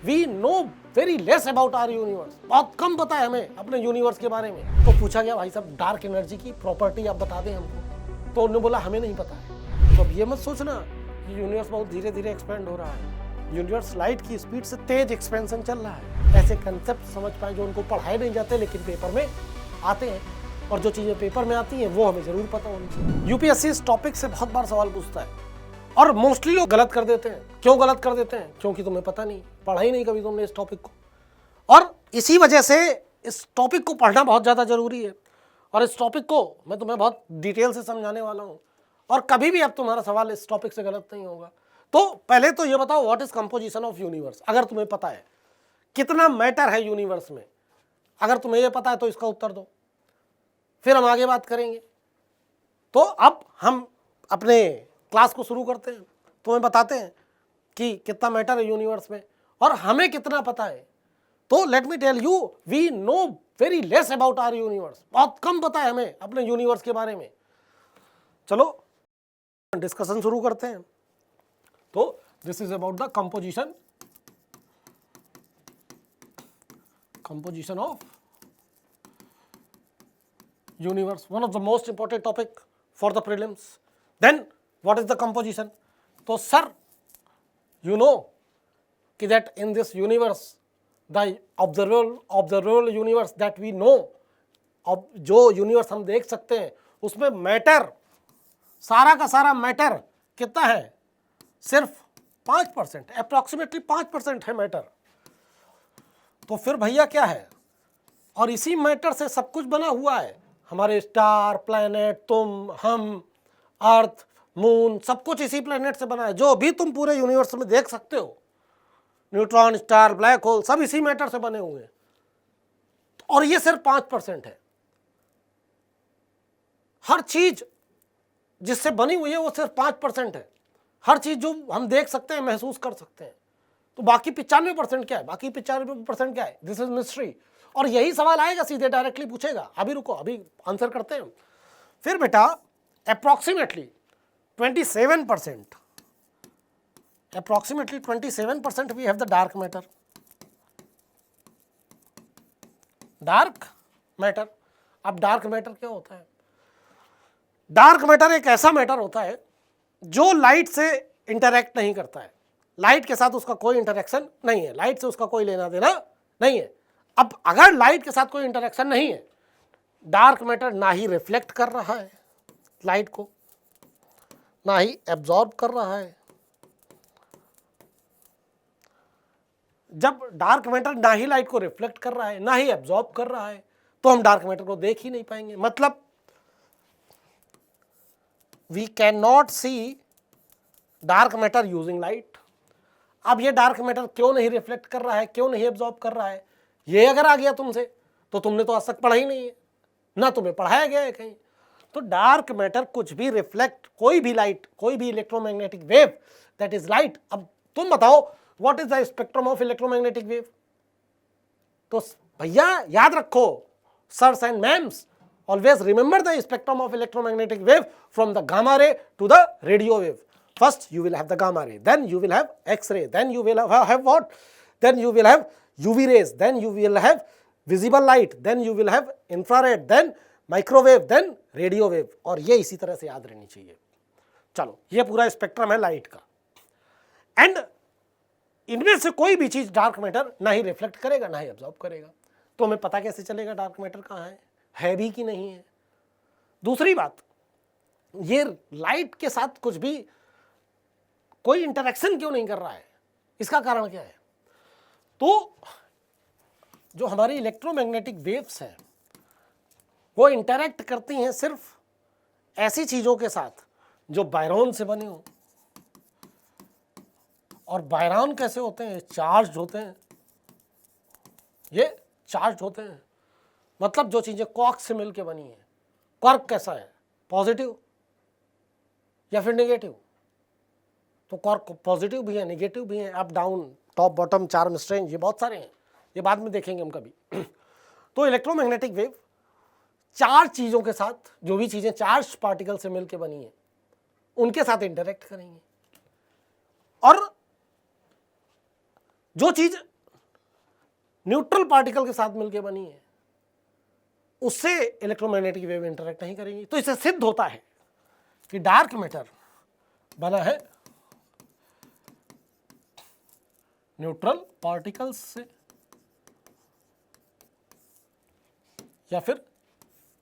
We know very less about our universe, बहुत कम पता है हमें अपने यूनिवर्स के बारे में। तो पूछा गया भाई साहब डार्क एनर्जी की प्रॉपर्टी आप बता दें हमको, तो उन्होंने बोला हमें नहीं पता है। तो अब ये मत सोचना कि यूनिवर्स बहुत धीरे धीरे एक्सपेंड हो रहा है, यूनिवर्स लाइट की स्पीड से तेज एक्सपेंशन चल रहा है। ऐसे कंसेप्ट समझ पाए जो उनको पढ़ाए नहीं जाते लेकिन पेपर में आते हैं, और जो चीजें पेपर में आती हैं वो हमें जरूर पता होनी चाहिए। यूपीएससी इस टॉपिक से बहुत बार सवाल पूछता है और मोस्टली लोग गलत कर देते हैं। क्यों गलत कर देते हैं? क्योंकि तुम्हें पता नहीं, पढ़ा ही नहीं कभी तुमने इस टॉपिक को, और इसी वजह से इस टॉपिक को पढ़ना बहुत ज़्यादा जरूरी है। और इस टॉपिक को मैं तुम्हें बहुत डिटेल से समझाने वाला हूँ, और कभी भी अब तुम्हारा सवाल इस टॉपिक से गलत नहीं होगा। तो पहले तो ये बताओ what is composition of universe, अगर तुम्हें पता है कितना मैटर है यूनिवर्स में, अगर तुम्हें ये पता है तो इसका उत्तर दो, फिर हम आगे बात करेंगे। तो अब हम अपने क्लास को शुरू करते हैं, तुम्हें बताते हैं कि कितना मैटर है यूनिवर्स में और हमें कितना पता है। तो let me tell you, we know very less about our universe, बहुत कम पता है हमें अपने यूनिवर्स के बारे में। चलो डिस्कशन शुरू करते हैं। तो this is about the composition of universe, one of the most important topic for the prelims. Then what is the composition? So sir, you know that in this universe, the observable universe that we know, अब जो universe हम देख सकते हैं उसमें matter, सारा का सारा मैटर कितना है? सिर्फ 5%, अप्रॉक्सीमेटली 5% है मैटर। तो फिर भैया क्या है? और इसी मैटर से सब कुछ बना हुआ है, हमारे स्टार, प्लैनेट, तुम, हम, अर्थ, मून, सब कुछ इसी प्लैनेट से बना है। जो भी तुम पूरे यूनिवर्स में देख सकते हो, न्यूट्रॉन, स्टार, ब्लैक होल, सब इसी मैटर से बने हुए हैं। और ये सिर्फ 5% है। हर चीज जिससे बनी हुई है वो सिर्फ 5% है। हर चीज जो हम देख सकते हैं, महसूस कर सकते हैं। तो बाकी 95% क्या है? बाकी 95% क्या है? This is mystery. और यही सवाल आएगा, सीधे डायरेक्टली पूछेगा। अभी रुको, अभी आंसर करते हैं। फिर बेटा approximately 27%, approximately 27% we have the dark matter. Dark matter, अब डार्क मैटर क्या होता है? डार्क मैटर एक ऐसा मैटर होता है जो लाइट से इंटरैक्ट नहीं करता है। लाइट के साथ उसका कोई इंटरेक्शन नहीं है, लाइट से उसका कोई लेना देना नहीं है। अब अगर लाइट के साथ कोई इंटरेक्शन नहीं है, डार्क मैटर ना ही रिफ्लेक्ट कर रहा है लाइट को, ना ही एब्जॉर्ब कर रहा है। जब डार्क मैटर ना ही लाइट को रिफ्लेक्ट कर रहा है, ना ही एब्जॉर्ब कर रहा है, तो हम डार्क मैटर को देख ही नहीं पाएंगे। मतलब we can not see dark matter using light. अब ये डार्क मैटर क्यों नहीं रिफ्लेक्ट कर रहा है, क्यों नहीं एब्जॉर्ब कर रहा है, ये अगर आ गया तुमसे तो तुमने तो आज तक पढ़ा ही नहीं है, ना तुम्हें पढ़ाया गया है कहीं। तो डार्क मैटर कुछ भी रिफ्लेक्ट, कोई भी लाइट, कोई भी electromagnetic wave that is light. अब तुम बताओ what is the spectrum of electromagnetic wave? तो भैया याद रखो, sirs and ma'ams, always remember the spectrum of electromagnetic wave from the gamma ray to the radio wave. First you will have the gamma ray, then you will have X-ray, then you will have what? Then you will have UV rays, then you will have visible light, then you will have infrared, then microwave, then radio wave। और ये इसी तरह से याद रहनी चाहिए। चलो, ये पूरा स्पेक्ट्रम है लाइट का। एंड इनमें से कोई भी चीज डार्क मैटर ना ही रिफ्लेक्ट करेगा, ना ही एब्जॉर्ब करेगा। तो हमें पता कैसे चलेगा डार्क मैटर कहाँ है भी कि नहीं है? दूसरी बात, ये लाइट के साथ कुछ भी कोई इंटरेक्शन क्यों नहीं कर रहा है? इसका कारण क्या है? तो जो हमारी इलेक्ट्रोमैग्नेटिक वेव्स हैं वो इंटरैक्ट करती हैं सिर्फ ऐसी चीजों के साथ जो बायरॉन से बने हो। और बायरॉन कैसे होते हैं? चार्ज होते हैं। ये चार्ज होते हैं, मतलब जो चीजें क्वार्क से मिलकर बनी है। क्वार्क कैसा है? पॉजिटिव या फिर नेगेटिव? तो क्वार्क पॉजिटिव भी है, नेगेटिव भी है, up down, top bottom, charm strange, ये बहुत सारे हैं, ये बाद में देखेंगे हम कभी। तो इलेक्ट्रोमैग्नेटिक वेव चार चीजों के साथ, जो भी चीजें चार्ज पार्टिकल से मिलकर बनी है उनके साथ इंटरेक्ट करेंगे। और जो चीज न्यूट्रल पार्टिकल के साथ मिलकर बनी है, उससे इलेक्ट्रोमैग्नेटिक वेव इंटरेक्ट नहीं करेंगी। तो इससे सिद्ध होता है कि डार्क मैटर बना है न्यूट्रल पार्टिकल्स से या फिर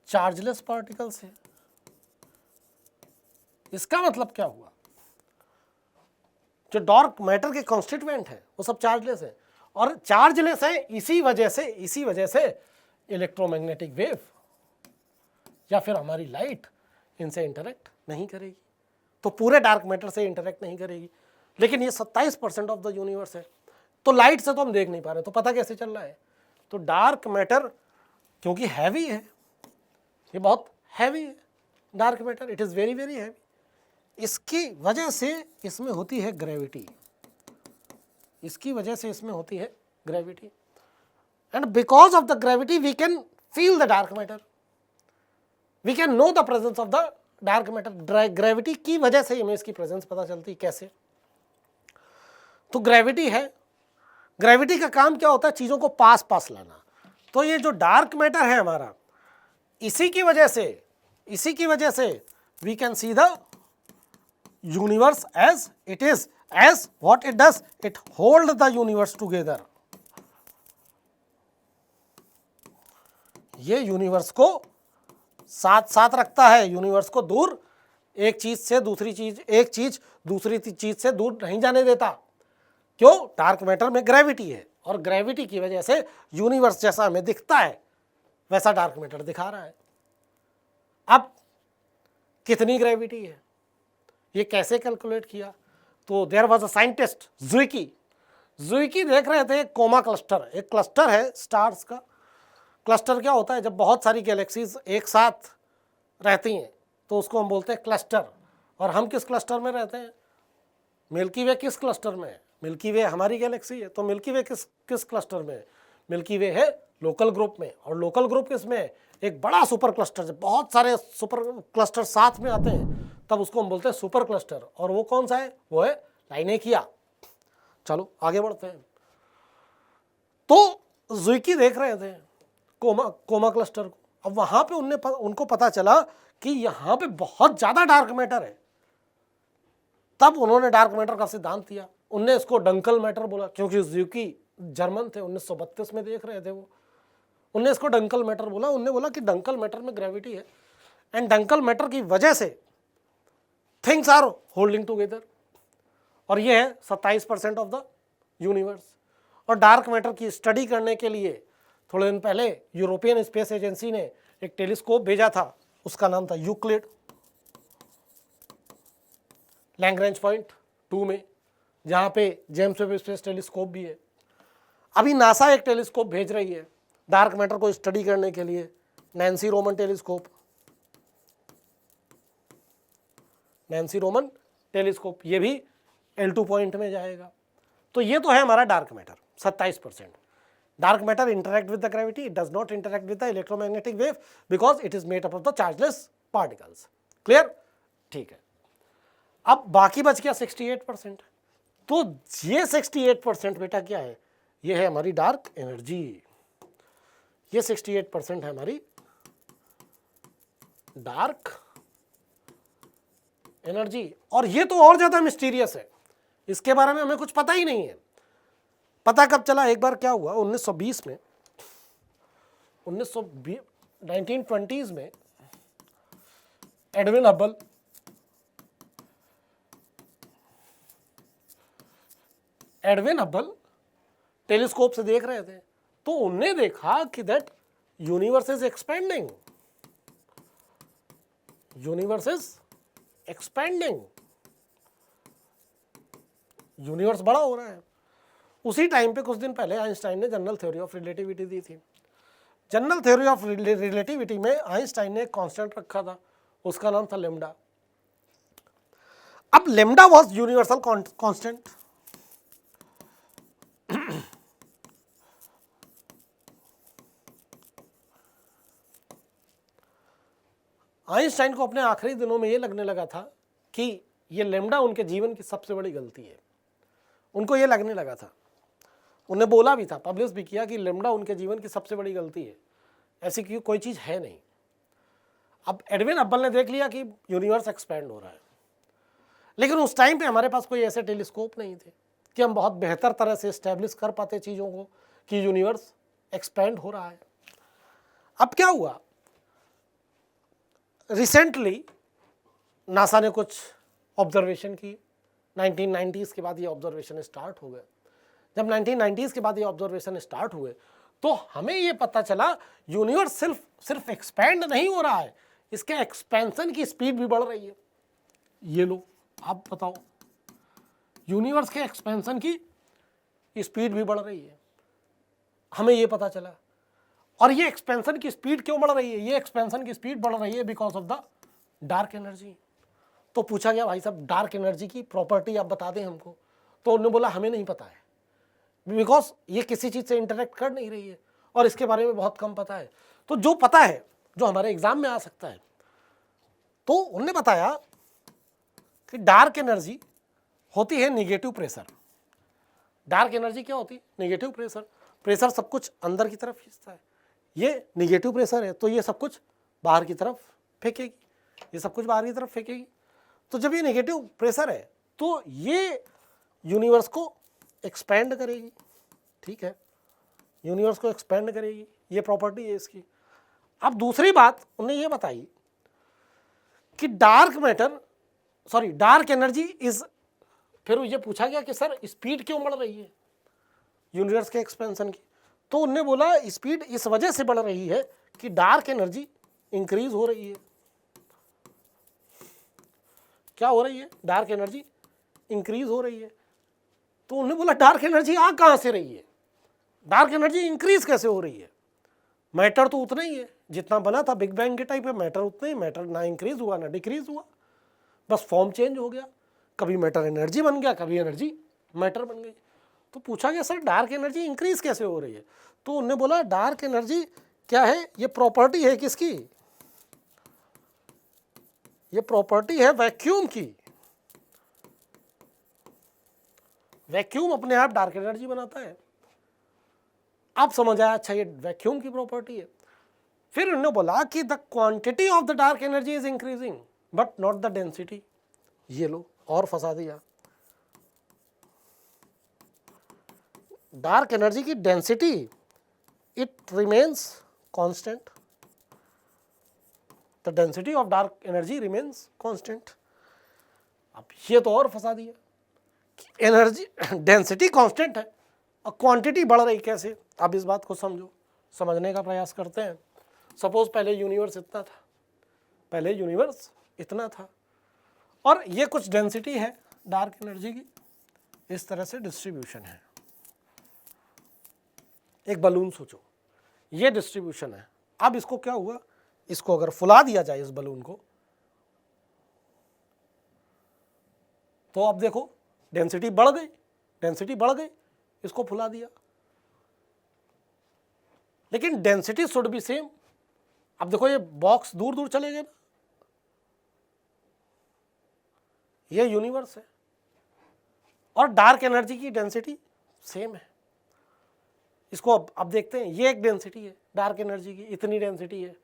चार्जलेस पार्टिकल से। इसका मतलब क्या हुआ, जो डार्क मैटर के कॉन्स्टिट्यूएंट है वो सब चार्जलेस है, और चार्जलेस है इसी वजह से इलेक्ट्रोमैग्नेटिक वेव या फिर हमारी लाइट इनसे इंटरेक्ट नहीं करेगी। तो पूरे डार्क मैटर से इंटरेक्ट नहीं करेगी। लेकिन ये 27% ऑफ द यूनिवर्स है, तो लाइट से तो हम देख नहीं पा रहे, तो पता कैसे चल रहा है? तो डार्क मैटर क्योंकि हैवी है, ये बहुत हैवी है dark matter, it is very very heavy, इसकी वजह से इसमें होती है ग्रेविटी, इसकी वजह से इसमें होती है gravity, and because of the gravity we can feel the dark matter, we can know the presence of the dark matter. Gravity की वजह से हमें इसकी प्रेजेंस पता चलती है। कैसे? तो ग्रेविटी है, ग्रेविटी का काम क्या होता है? चीज़ों को पास पास लाना। तो ये जो डार्क मैटर है हमारा, इसी की वजह से we can see the universe as it is, as what it does, it hold the universe together. ये यूनिवर्स को साथ साथ रखता है, यूनिवर्स को दूर, एक चीज से दूसरी चीज, एक चीज दूसरी चीज से दूर नहीं जाने देता। क्यों? डार्क मैटर में ग्रेविटी है, और ग्रेविटी की वजह से यूनिवर्स जैसा हमें दिखता है वैसा डार्क मैटर दिखा रहा है। अब कितनी ग्रेविटी है, ये कैसे कैलकुलेट किया? तो देयर वाज अ साइंटिस्ट जुइकी देख रहे थे कोमा क्लस्टर, एक क्लस्टर है स्टार्स का। क्लस्टर क्या होता है? जब बहुत सारी गैलेक्सीज एक साथ रहती हैं तो उसको हम बोलते हैं क्लस्टर। और हम किस क्लस्टर में रहते हैं? मिल्की वे किस क्लस्टर में है? मिल्की वे हमारी गैलेक्सी है, तो मिल्की वे किस क्लस्टर में है? मिल्की वे है लोकल ग्रुप में। और लोकल ग्रुप किस में है? एक बड़ा सुपर क्लस्टर, जब बहुत सारे सुपर क्लस्टर साथ में आते हैं तब उसको हम बोलते हैं सुपर क्लस्टर। और वो कौन सा है? वो है लाइनेकिया। चलो आगे बढ़ते हैं। तो जुइकी देख रहे थे कोमा क्लस्टर को। अब वहां पे उनको पता चला कि यहां पे बहुत ज्यादा डार्क मैटर है। तब उन्होंने डार्क मैटर का सिद्धांत दिया, उनने इसको डंकल मैटर बोला, क्योंकि जुइकी जर्मन थे, 1932 में देख रहे थे वो, उनने इसको डंकल मैटर बोला। उनने बोला कि डंकल मैटर में ग्रेविटी है, एंड डंकल मैटर की वजह से थिंग्स आर होल्डिंग टुगेदर, और ये है 27% ऑफ द यूनिवर्स। और डार्क मैटर की स्टडी करने के लिए थोड़े दिन पहले यूरोपियन स्पेस एजेंसी ने एक टेलीस्कोप भेजा था, उसका नाम था यूक्लिड, लैग्रेंज पॉइंट 2 में, जहाँ पे जेम्स वेब स्पेस टेलीस्कोप भी है। अभी नासा एक टेलीस्कोप भेज रही है डार्क मैटर को स्टडी करने के लिए, नैन्सी रोमन टेलीस्कोप, ये भी L2 पॉइंट में जाएगा। तो ये तो है हमारा dark matter 27%। Dark matter interact with the gravity, it does not interact with the electromagnetic wave because it is made up of the chargeless particles. Clear? ठीक है। अब बाकी बच गया 68%। तो ये 68% बेटा क्या है? ये है हमारी डार्क एनर्जी। ये 68% है हमारी डार्क एनर्जी। और ये तो और ज्यादा मिस्टीरियस है, इसके बारे में हमें कुछ पता ही नहीं है। पता कब चला? एक बार क्या हुआ 1920 में, 1920 में एडविन हबल टेलीस्कोप से देख रहे थे, तो उनने देखा कि that universe is expanding, universe बड़ा हो रहा है। उसी टाइम पे कुछ दिन पहले आइंस्टाइन ने जनरल थ्योरी ऑफ रिलेटिविटी दी थी। जनरल थ्योरी ऑफ रिलेटिविटी में आइंस्टाइन ने एक कांस्टेंट रखा था, उसका नाम था लेम्डा। अब lambda was universal constant. Einstein को अपने आखिरी दिनों में ये लगने लगा था कि ये लेम्डा उनके जीवन की सबसे बड़ी गलती है, उनको ये लगने लगा था। उन्हें बोला भी था, पब्लिश भी किया कि लैम्डा उनके जीवन की सबसे बड़ी गलती है, ऐसी कोई चीज़ है नहीं। अब एडविन हब्बल ने देख लिया कि यूनिवर्स एक्सपैंड हो रहा है, लेकिन उस टाइम पे हमारे पास कोई ऐसे टेलीस्कोप नहीं थे कि हम बहुत बेहतर तरह से इस्टेब्लिश कर पाते चीज़ों को कि यूनिवर्स एक्सपैंड हो रहा है। अब क्या हुआ, रिसेंटली नासा ने कुछ ऑब्जर्वेशन की, 1990s के बाद ये ऑब्जर्वेशन स्टार्ट हो गए। जब 1990s के बाद ये ऑब्जर्वेशन स्टार्ट हुए तो हमें ये पता चला यूनिवर्स सिर्फ एक्सपैंड नहीं हो रहा है, इसके एक्सपेंशन की स्पीड भी बढ़ रही है। ये लो, आप बताओ, यूनिवर्स के एक्सपेंशन की स्पीड भी बढ़ रही है, हमें ये पता चला। और ये एक्सपेंशन की स्पीड क्यों बढ़ रही है? ये एक्सपेंशन की स्पीड बढ़ रही है because of the dark energy. तो पूछा गया, भाई साहब डार्क एनर्जी की प्रॉपर्टी आप बता दें हमको। तो उन्होंने बोला हमें नहीं पता है, बिकॉज ये किसी चीज़ से इंटरेक्ट कर नहीं रही है और इसके बारे में बहुत कम पता है। तो जो पता है, जो हमारे एग्जाम में आ सकता है, तो उन्होंने बताया कि डार्क एनर्जी होती है निगेटिव प्रेशर। डार्क एनर्जी क्या होती है? Negative pressure. प्रेशर सब कुछ अंदर की तरफ खींचता है, ये निगेटिव प्रेशर है तो ये सब कुछ बाहर की तरफ फेंकेगी, ये सब कुछ बाहर की तरफ फेंकेगी। तो जब ये नेगेटिव प्रेशर है तो ये यूनिवर्स को एक्सपेंड करेगी, ठीक है, यूनिवर्स को एक्सपेंड करेगी, ये प्रॉपर्टी है इसकी। अब दूसरी बात उन्होंने ये बताई कि डार्क एनर्जी इज, फिर ये पूछा गया कि सर स्पीड क्यों बढ़ रही है यूनिवर्स के एक्सपेंशन की? तो उन्होंने बोला स्पीड इस वजह से बढ़ रही है कि डार्क एनर्जी इंक्रीज हो रही है। क्या हो रही है? डार्क एनर्जी इंक्रीज हो रही है। तो उन्होंने बोला डार्क एनर्जी आ कहां से रही है, डार्क एनर्जी इंक्रीज कैसे हो रही है? मैटर तो उतना ही है जितना बना था बिग बैंग के टाइम पे, मैटर उतना ही, मैटर ना इंक्रीज हुआ ना डिक्रीज हुआ, बस फॉर्म चेंज हो गया, कभी मैटर एनर्जी बन गया, कभी एनर्जी मैटर बन गई। तो पूछा गया सर डार्क एनर्जी इंक्रीज कैसे हो रही है? तो उन्होंने बोला डार्क एनर्जी क्या है, ये प्रॉपर्टी है किसकी? ये प्रॉपर्टी है वैक्यूम की। वैक्यूम अपने आप डार्क एनर्जी बनाता है। आप समझ आया, अच्छा ये वैक्यूम की प्रॉपर्टी है। फिर उन्होंने बोला कि the quantity of the dark energy is increasing but not the density. ये लो, और फंसा दिया। डार्क एनर्जी की density it remains constant, the density of dark energy remains constant. अब ये तो और फंसा दिया, एनर्जी डेंसिटी कांस्टेंट है और क्वांटिटी बढ़ रही कैसे? आप इस बात को समझो, समझने का प्रयास करते हैं। सपोज पहले यूनिवर्स इतना था और ये कुछ डेंसिटी है डार्क एनर्जी की, इस तरह से डिस्ट्रीब्यूशन है। एक बलून सोचो, ये डिस्ट्रीब्यूशन है। अब इसको क्या हुआ, इसको अगर फुला दिया जाए इस बलून को, तो अब देखो डेंसिटी बढ़ गई, इसको फुला दिया, लेकिन डेंसिटी शुड बी सेम। अब देखो ये बॉक्स दूर दूर चले गए ना, ये यूनिवर्स है और डार्क एनर्जी की डेंसिटी सेम है। इसको अब देखते हैं, ये एक डेंसिटी है डार्क एनर्जी की, इतनी डेंसिटी है।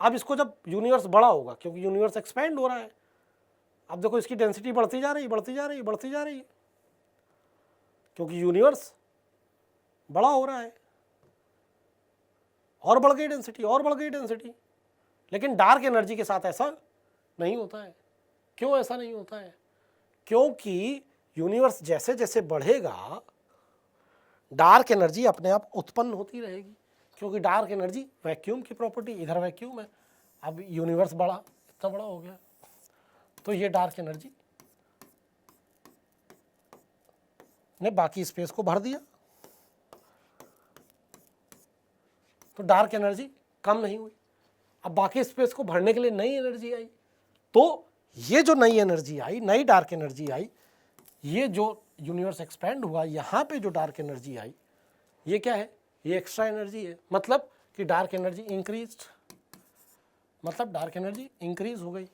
अब इसको जब यूनिवर्स बड़ा होगा, क्योंकि यूनिवर्स एक्सपेंड हो रहा है, अब देखो इसकी डेंसिटी बढ़ती जा रही है, क्योंकि यूनिवर्स बड़ा हो रहा है, और बढ़ गई डेंसिटी। लेकिन डार्क एनर्जी के साथ ऐसा नहीं होता है। क्यों ऐसा नहीं होता है? क्योंकि यूनिवर्स जैसे जैसे बढ़ेगा डार्क एनर्जी अपने आप उत्पन्न होती रहेगी, क्योंकि डार्क एनर्जी वैक्यूम की प्रॉपर्टी, इधर वैक्यूम है, अब यूनिवर्स इतना बड़ा हो गया तो ये डार्क एनर्जी ने बाकी स्पेस को भर दिया, तो डार्क एनर्जी कम नहीं हुई। अब बाकी स्पेस को भरने के लिए नई एनर्जी आई, तो ये जो नई एनर्जी आई, नई डार्क एनर्जी आई, ये जो यूनिवर्स एक्सपेंड हुआ, यहाँ पे जो डार्क एनर्जी आई, ये क्या है? ये एक्स्ट्रा एनर्जी है। मतलब कि डार्क एनर्जी इंक्रीज हो गई,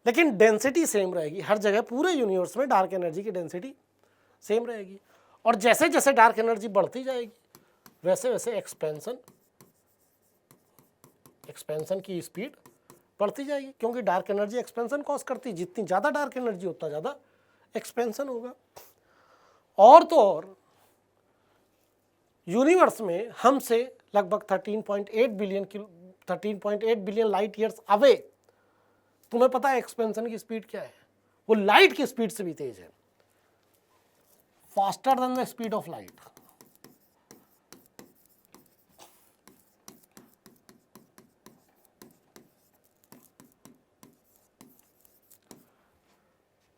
लेकिन डेंसिटी सेम रहेगी हर जगह, पूरे यूनिवर्स में डार्क एनर्जी की डेंसिटी सेम रहेगी। और जैसे जैसे डार्क एनर्जी बढ़ती जाएगी वैसे वैसे एक्सपेंशन की स्पीड बढ़ती जाएगी, क्योंकि डार्क एनर्जी एक्सपेंशन कॉज करती है। जितनी ज़्यादा डार्क एनर्जी उतना ज़्यादा एक्सपेंशन होगा। और तो और यूनिवर्स में हमसे लगभग 13.8 बिलियन लाइट ईयर्स अवे, तुम्हें पता है एक्सपेंशन की स्पीड क्या है? वो लाइट की स्पीड से भी तेज है, faster than the speed of light.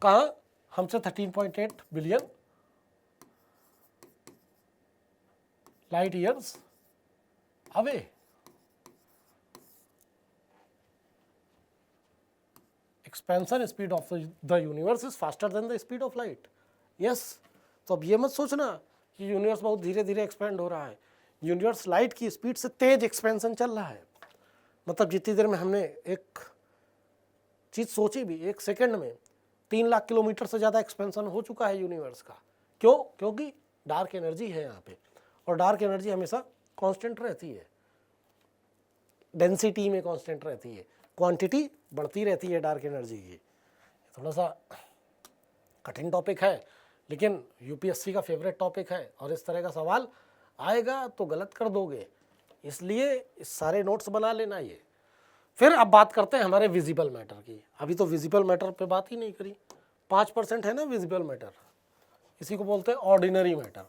कहां? हमसे 13.8 billion light years away. Expansion speed of the universe is faster than the speed of light. Yes, तो अब ये मत सोचना कि यूनिवर्स बहुत धीरे धीरे एक्सपेंड हो रहा है। यूनिवर्स लाइट की स्पीड से तेज एक्सपेंशन चल रहा है। मतलब जितनी देर में हमने एक चीज़ सोची भी, एक सेकंड में 3 लाख किलोमीटर से ज़्यादा एक्सपेंशन हो चुका है यूनिवर्स का। क्यों? क्योंकि डार्क एनर्जी है यहाँ पे, और डार्क एनर्जी हमेशा कांस्टेंट रहती है, डेंसिटी में कांस्टेंट रहती है, क्वांटिटी बढ़ती रहती है डार्क एनर्जी की। थोड़ा सा कठिन टॉपिक है, लेकिन यूपीएससी का फेवरेट टॉपिक है, और इस तरह का सवाल आएगा तो गलत कर दोगे, इसलिए इस सारे नोट्स बना लेना ये। फिर अब बात करते हैं हमारे विजिबल मैटर की। अभी तो विजिबल मैटर पे बात ही नहीं करी। 5% है ना विजिबल मैटर, इसी को बोलते हैं ऑर्डिनरी मैटर।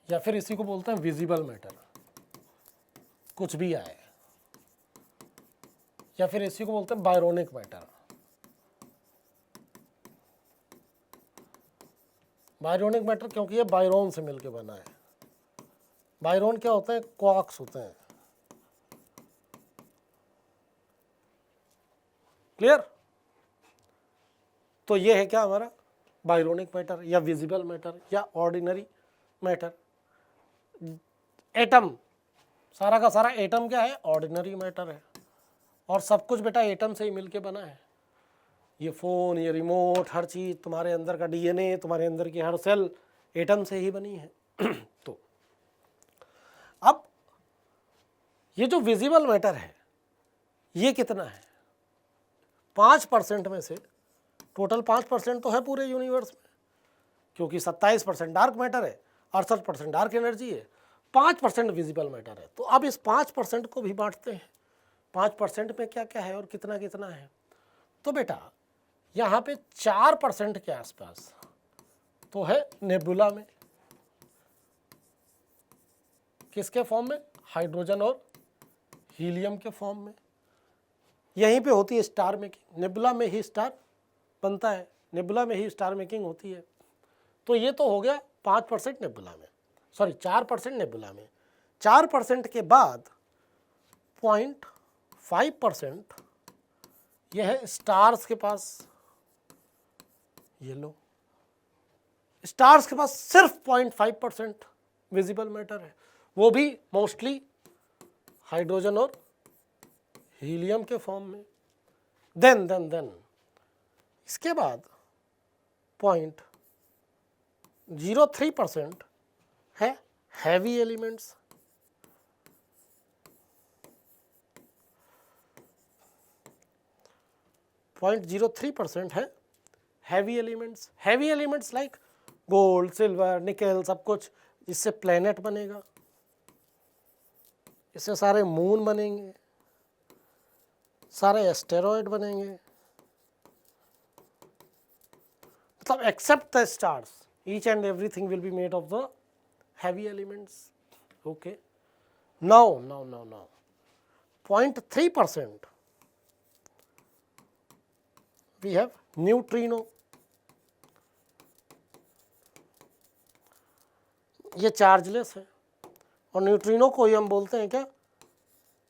या फिर इसी को बोलते हैं विजिबल मैटर, कुछ भी आए। या फिर इसी को बोलते हैं बायरोनिक मैटर। बायरोनिक मैटर क्योंकि ये बायरोन से मिलकर बना है। बायरोन क्या होते हैं? क्वार्क्स होते हैं। क्लियर? तो ये है क्या हमारा बायरोनिक मैटर या विजिबल मैटर या ऑर्डिनरी मैटर। एटम, सारा का सारा एटम क्या है? ऑर्डिनरी मैटर है। और सब कुछ बेटा एटम से ही मिलके बना है। ये फ़ोन, ये रिमोट, हर चीज़, तुम्हारे अंदर का डीएनए, तुम्हारे अंदर की हर सेल एटम से ही बनी है। तो अब ये जो विजिबल मैटर है ये कितना है? 5% में से, टोटल 5% तो है पूरे यूनिवर्स में, क्योंकि 27% डार्क मैटर है, 68% डार्क एनर्जी है, 5% विजिबल मैटर है। तो अब इस 5% को भी बांटते हैं। 5% में क्या क्या है और कितना कितना है? तो बेटा यहाँ पे 4% के आसपास तो है नेबुला में। किसके फॉर्म में? हाइड्रोजन और हीलियम के फॉर्म में। यहीं पे होती है स्टार मेकिंग, नेबुला में ही स्टार बनता है, नेबुला में ही स्टार मेकिंग होती है। तो ये तो हो गया 5% नेबुला में, सॉरी 4% नेबुला में। 4% के बाद 0.5% ये है स्टार्स के पास। ये लो, स्टार्स के पास सिर्फ 0.5% विजिबल मैटर है, वो भी मोस्टली हाइड्रोजन और हीलियम के फॉर्म में। देन इसके बाद 0.03% है हैवी एलिमेंट्स। पॉइंट 0.03% है heavy elements. Heavy elements like gold, silver, nickel, सब कुछ। इससे प्लेनेट बनेगा, इससे सारे मून बनेंगे, सारे एस्टेरॉयड बनेंगे। मतलब except the stars, each and everything will be made of the heavy elements. Okay, now 0.3% we have neutrino। ये चार्जलेस है, और न्यूट्रिनो को ही हम बोलते हैं क्या?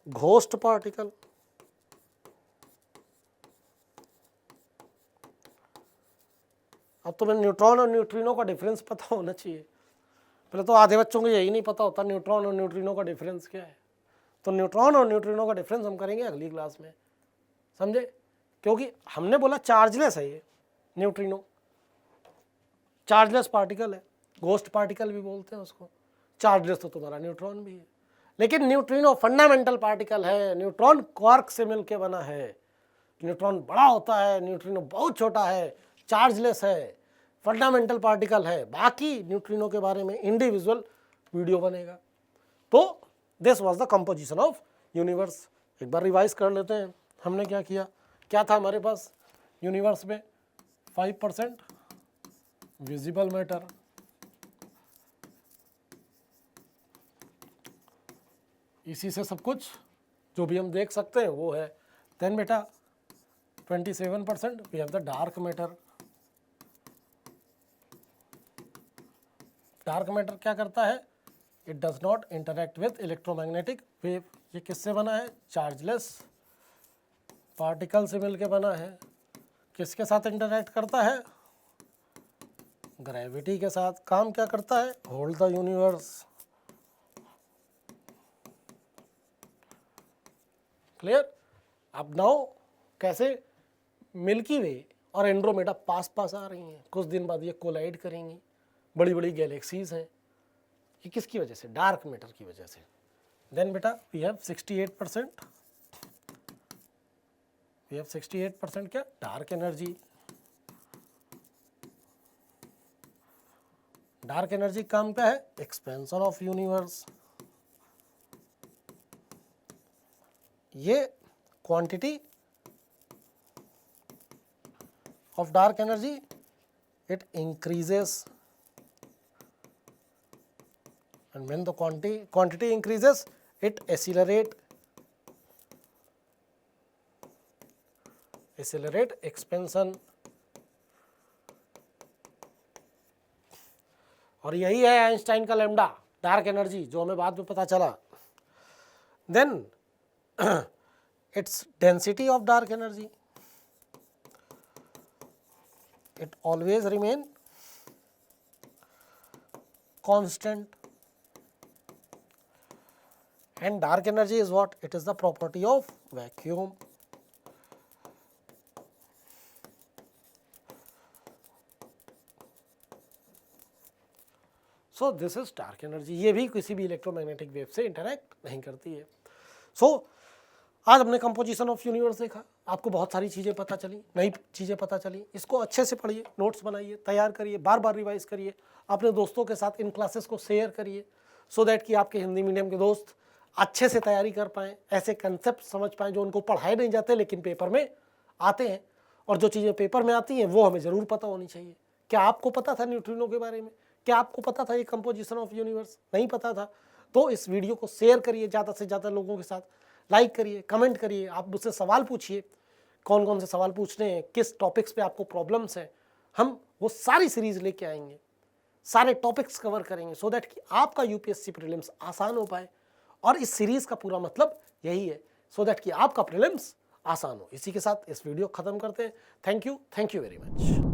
Ghost particle. अब तुम्हें न्यूट्रॉन और न्यूट्रिनो का डिफरेंस पता होना चाहिए। पहले तो आधे बच्चों को यही नहीं पता होता न्यूट्रॉन और न्यूट्रिनो का डिफरेंस क्या है। तो न्यूट्रॉन और न्यूट्रिनो का डिफरेंस हम करेंगे अगली क्लास में, समझे? क्योंकि हमने बोला चार्जलेस है ये, न्यूट्रिनो चार्जलेस पार्टिकल है, गोस्ट पार्टिकल भी बोलते हैं उसको। चार्जलेस तो तुम्हारा न्यूट्रॉन भी है, लेकिन न्यूट्रिनो फंडामेंटल पार्टिकल है, न्यूट्रॉन क्वार्क से मिलकर बना है। न्यूट्रॉन बड़ा होता है, न्यूट्रिनो बहुत छोटा है, चार्जलेस है, फंडामेंटल पार्टिकल है। बाकी न्यूट्रिनो के बारे में इंडिविजुअल वीडियो बनेगा। तो this was the composition of universe. एक बार रिवाइज कर लेते हैं, हमने क्या किया, क्या था हमारे पास यूनिवर्स में 5% विजिबल मैटर, इसी से सब कुछ जो भी हम देख सकते हैं वो है। देन बेटा 27% we have the dark matter. Dark matter क्या करता है, it does not interact with electromagnetic wave. ये किससे बना है, चार्जलेस पार्टिकल से मिलके बना है। किसके साथ इंटरैक्ट करता है, ग्रेविटी के साथ। काम क्या करता है, होल्ड द यूनिवर्स। क्लियर। अब नाउ कैसे मिल्की वे और एंड्रोमेडा पास पास आ रही हैं, कुछ दिन बाद ये कोलाइड करेंगी, बड़ी बड़ी गैलेक्सीज हैं। ये किसकी वजह से, डार्क मैटर की वजह से। देन बेटा वी हैव 68%, वी हैव 68% क्या, डार्क एनर्जी। डार्क एनर्जी काम क्या है, एक्सपेंशन ऑफ यूनिवर्स। ये quantity of dark energy, it increases, and when the quantity increases, it accelerate expansion। और यही है आइंस्टाइन का लैम्डा, डार्क एनर्जी, जो हमें बाद में पता चला। Then its density of dark energy, it always remain constant, and dark energy is what, it is the property of vacuum। so this is dark energy। ये भी किसी भी इलेक्ट्रोमैग्नेटिक वेव से इंटरैक्ट नहीं करती है। आज हमने कंपोजिशन ऑफ यूनिवर्स देखा, आपको बहुत सारी चीज़ें पता चली, नई चीज़ें पता चली। इसको अच्छे से पढ़िए, नोट्स बनाइए, तैयार करिए, बार बार रिवाइज करिए, अपने दोस्तों के साथ इन क्लासेस को शेयर करिए, सो दैट कि आपके हिंदी मीडियम के दोस्त अच्छे से तैयारी कर पाएँ, ऐसे कंसेप्ट समझ पाएँ जो उनको पढ़ाए नहीं जाते लेकिन पेपर में आते हैं। और जो चीज़ें पेपर में आती हैं वो हमें ज़रूर पता होनी चाहिए। क्या आपको पता था न्यूट्रिनो के बारे में, क्या आपको पता था ये कंपोजिशन ऑफ यूनिवर्स, नहीं पता था तो इस वीडियो को शेयर करिए ज़्यादा से ज़्यादा लोगों के साथ, लाइक करिए, कमेंट करिए, आप मुझसे सवाल पूछिए, कौन कौन से सवाल पूछने हैं, किस टॉपिक्स पे आपको प्रॉब्लम्स हैं, हम वो सारी सीरीज़ लेके आएंगे, सारे टॉपिक्स कवर करेंगे, सो दैट कि आपका यूपीएससी प्रीलिम्स आसान हो पाए। और इस सीरीज़ का पूरा मतलब यही है, सो दैट कि आपका प्रीलिम्स आसान हो। इसी के साथ इस वीडियो ख़त्म करते हैं। Thank you very much.